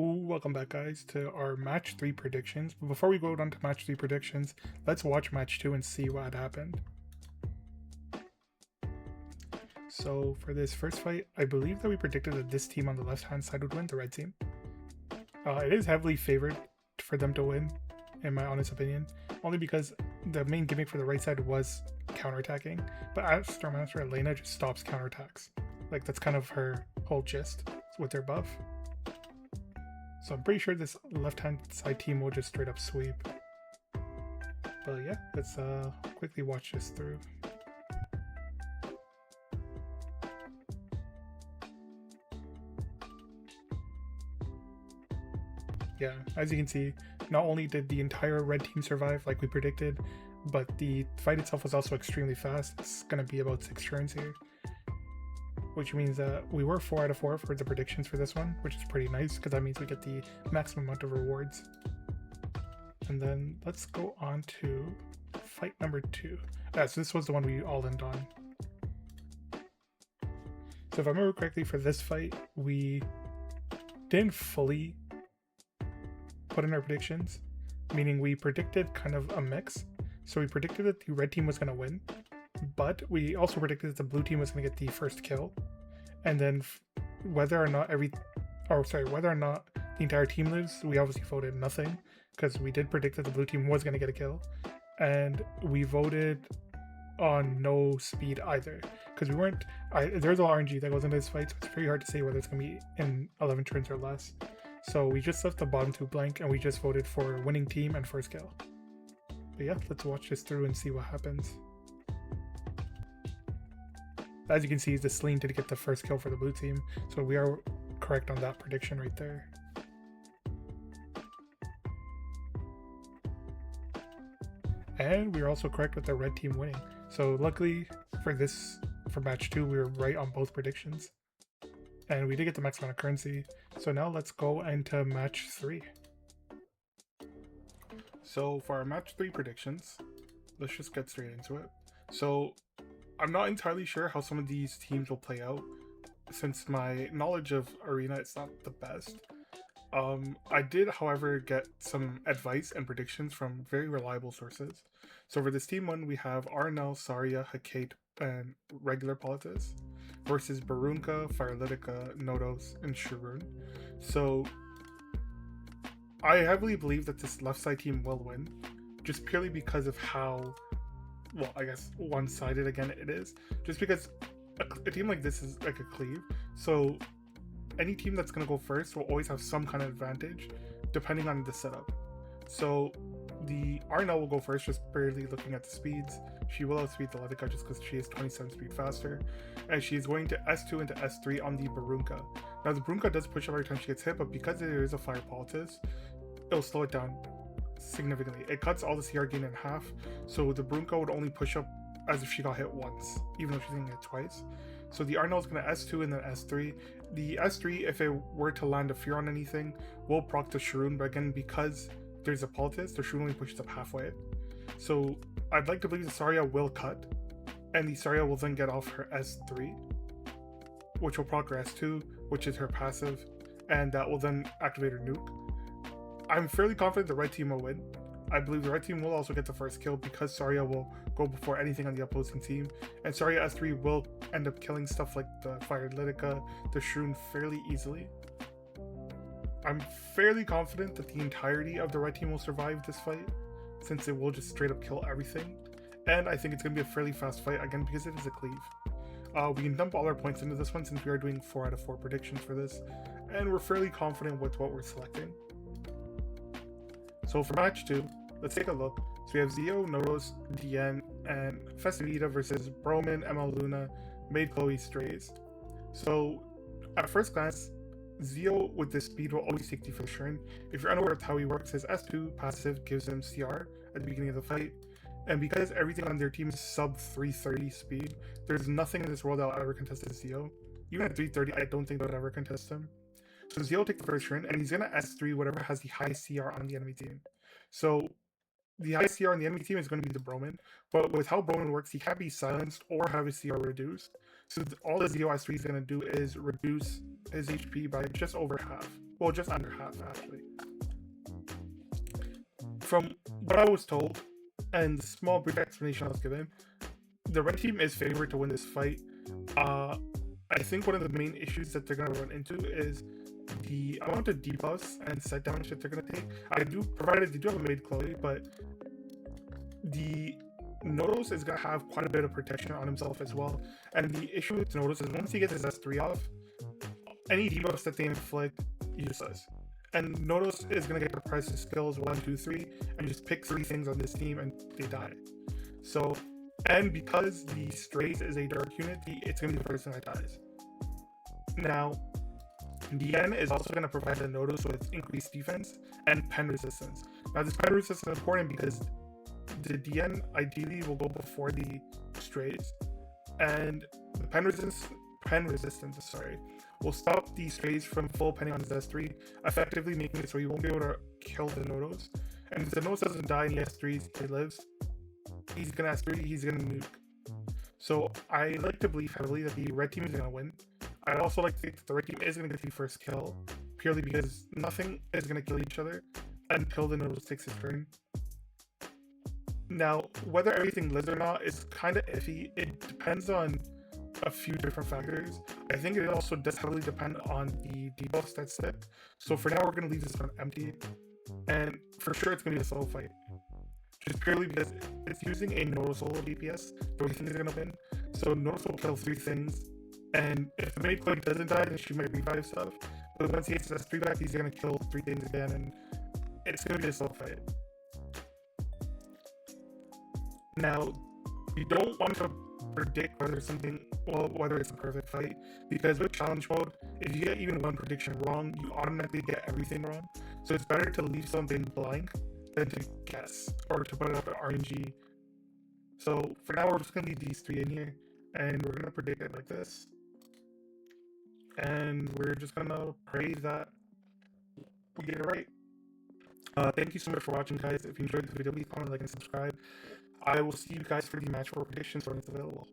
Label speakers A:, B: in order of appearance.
A: Welcome back, guys, to our match 3 predictions. But before we go on to match 3 predictions, let's watch match 2 and see what happened. So for this first fight, I believe that we predicted that this team on the left-hand side would win, the red team. It is heavily favored for them to win, in my honest opinion, only because the main gimmick for the right side was counterattacking, but Astro Master Elena just stops counterattacks. Like, that's kind of her whole gist with their buff. So I'm pretty sure this left-hand side team will just straight up sweep. But yeah, let's quickly watch this through. Yeah, as you can see, not only did the entire red team survive like we predicted, but the fight itself was also extremely fast. It's going to be about 6 turns here, which means that we were 4 out of 4 for the predictions for this one, which is pretty nice because that means we get the maximum amount of rewards. And then let's go on to fight number 2. So this was the one we all ended on. So if I remember correctly, for this fight, we didn't fully put in our predictions, meaning we predicted kind of a mix. So we predicted that the red team was going to win, but we also predicted that the blue team was going to get the first kill. And then whether or not the entire team lives, we obviously voted nothing, because we did predict that the blue team was going to get a kill. And we voted on no speed either, because there's a lot of RNG that goes into this fight, so it's very hard to say whether it's going to be in 11 turns or less. So we just left the bottom 2 blank, and we just voted for winning team and first kill. But yeah, let's watch this through and see what happens. As you can see, the Celine did get the first kill for the blue team, so we are correct on that prediction right there. And we are also correct with the red team winning. So luckily for match 2, we were right on both predictions. And we did get the max amount of currency. So now let's go into match 3. So for our match 3 predictions, let's just get straight into it. So I'm not entirely sure how some of these teams will play out, since my knowledge of Arena is not the best. I did, however, get some advice and predictions from very reliable sources. So for this team one, we have Arnel, Saria, Hecate, and regular Politis versus Barunka, Firelytica, Nodos, and Shurun. So I heavily believe that this left side team will win, just purely because of how, well, I guess one-sided again it is. Just because a team like this is like a cleave, so any team that's going to go first will always have some kind of advantage depending on the setup. So the Arnel will go first, just barely looking at the speeds. She will outspeed the Letica just because she is 27 speed faster, and she is going to S2 into S3 on the Barunka. Now the Barunka does push up every time she gets hit, but because there is a Fire Politis, it'll slow it down significantly. It cuts all the CR gain in half, so the Barunka would only push up as if she got hit once, even though she's going to hit twice. So the Arnel is going to S2 and then S3. The S3, if it were to land a Fear on anything, will proc the Shurun, but again, because there's a Politis, the Shurun only pushes up halfway. So I'd like to believe the Saria will cut, and the Saria will then get off her S3, which will proc her S2, which is her passive, and that will then activate her nuke. I'm fairly confident the red team will win. I believe the red team will also get the first kill because Saria will go before anything on the opposing team, and Saria S3 will end up killing stuff like the Firelytica, the Shroon fairly easily. I'm fairly confident that the entirety of the red team will survive this fight, since it will just straight up kill everything, and I think it's going to be a fairly fast fight, again because it is a cleave. We can dump all our points into this one since we are doing 4 out of 4 predictions for this, and we're fairly confident with what we're selecting. So for match 2, let's take a look. So we have Zio, Nodos, Dien, and Festivita versus Broman, ML Luna, Maid Chloe, Strays. So at first glance, Zio with this speed will always take the first turn. If you're unaware of how he works, his S2 passive gives him CR at the beginning of the fight. And because everything on their team is sub 330 speed, there's nothing in this world that will ever contest this Zio. Even at 330, I don't think they'll ever contest him. So Zio will take the first turn, and he's going to S3 whatever has the high CR on the enemy team. So the high CR on the enemy team is going to be the Broman, but with how Broman works, he can't be silenced or have his CR reduced. So all the ZOS 3 is going to do is reduce his HP by just over half. Well, just under half, actually. From what I was told, and the small brief explanation I was given, the red team is favored to win this fight. I think one of the main issues that they're going to run into is the amount of debuffs and set damage that they're going to take. Provided they do have a mid Chloe, but the Nodos is going to have quite a bit of protection on himself as well. And the issue with Nodos is once he gets his S3 off, any debuffs that they inflict, useless. And Nodos is going to get to press his skills 1, 2, 3, and just pick 3 things on this team and they die. So, and because the Strays is a dark unit, it's going to be the first thing that dies. Now, DN is also going to provide the Nodos with increased defense and pen resistance. Now, this pen resistance is important because the DN ideally will go before the Strays, and the pen resistance, will stop the Strays from full penning on his S3, effectively making it so he won't be able to kill the Nodos. And if the Nodos doesn't die and he S3s, he lives, he's gonna S3, he's gonna nuke. So I like to believe heavily that the red team is gonna win. I also like to think that the red team is gonna get the first kill, purely because nothing is gonna kill each other until the Nodos takes his turn. Now, whether everything lives or not is kind of iffy. It depends on a few different factors. I think it also does heavily depend on the debuffs that stick. So for now, we're going to leave this one empty. And for sure, it's going to be a solo fight. Just purely because it's using a Nodo solo DPS that we think is going to win. So Nodo will kill 3 things. And if the main Chloe doesn't die, then she might revive stuff. But once he gets his S3 back, he's going to kill 3 things again. And it's going to be a solo fight. Now, you don't want to predict whether it's a perfect fight, because with challenge mode, if you get even one prediction wrong, you automatically get everything wrong. So it's better to leave something blank than to guess or to put it up at RNG. So for now, we're just gonna leave these 3 in here, and we're gonna predict it like this, and we're just gonna pray that we get it right. Thank you so much for watching, guys. If you enjoyed the video, please comment, like, and subscribe. I will see you guys for the match 4 predictions when it's available.